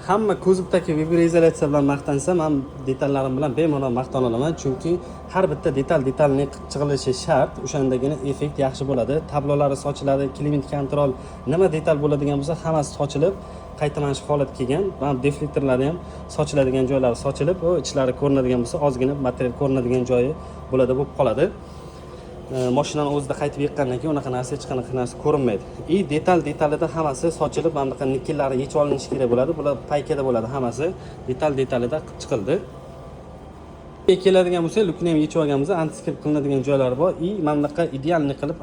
Hamma kuzovdagi vibratsiya bilan maqtansa, men detallarim bilan bemalol maqtana olaman, chunki har bitta detalning chiqilishi shart. O'shandagina effekt yaxshi bo'ladi. Tablolari sochiladi, klimat kontrol, nima detal bo'ladigan bo'lsa, hammasi sochilib, qayta mana shu holatga kelgan. Mana deflektorlari ham sochiladigan joylari sochilib, o ichlari ko'rinadigan bo'lsa, ozgina material ko'rinadigan joyi bo'ladi, bo'lib qoladi. Mashinani o'zida qaytib yiqqandan keyin unaqa narsa hech qanaqa narsa ko'rinmaydi. Detalida hammasi sochilib, mana bunaqa nikellari yechib olinishi kerak bo'ladi. Bular paykada bo'ladi hammasi. Detalida chiqildi. Keladigan bo'lsa, lukni ham yechib olganmiz, antiskript qilinadigan joylari bor. Mana bunaqa idealni qilib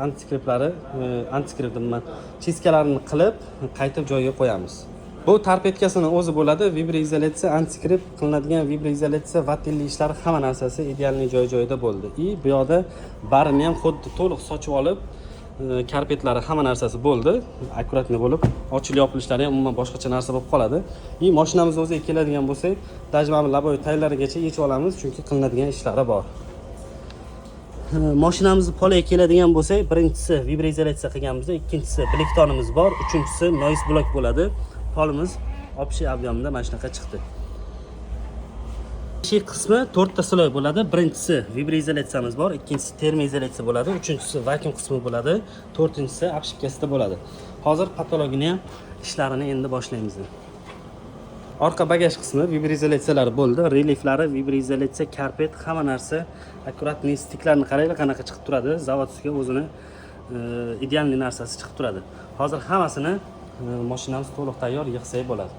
antiskriptni chiskalarini qilib qaytib joyiga qo'yamiz. Bu tarpetkasini o'zi bo'ladi. Vibratsiya, antiskript qilinadigan vibratsiya, vatilli ishlari hamma narsasi idealni joy-joyida bo'ldi. Bu yoqda barini ham xuddi to'liq sochib olib, karpetlari hamma narsasi bo'ldi. Akkuratni bo'lib, ochilib-yopilishlari ham umuman boshqacha narsa bo'lib qoladi. Mashinamiz o'ziga keladigan bo'lsak, dajmami laboy taylarigacha yechib olamiz, chunki qilinadigan ishlari bor. Mashinamizni poliga keladigan bo'lsak, birinchisi vibratsiya qilganmiz, ikkinchisi blacktonimiz bor, uchinchisi noise block bo'ladi. Polimiz общий объемda mana shunaqa chiqdi. Ichki qismi 4 ta sloy bo'ladi. Birinchisi vibratsiyamiz bor, ikkinchisi termoizolyatsiya bo'ladi, uchinchisi vakuum qismi bo'ladi, to'rtinchisi obshipkasida bo'ladi. Hozir patologini ham ishlarini endi boshlaymiz. Orqa bagaj qismi vibratsiyalari bo'ldi. Reliflari, vibratsiya, karpet, hamma narsa akkuratni stiklarni qaranglar qanaqa chiqib turadi. Zavodskiy o'zini idealni narsasi chiqib turadi. Hozir hammasini mashinamiz to'liq tayyor yig'sak bo'ladi.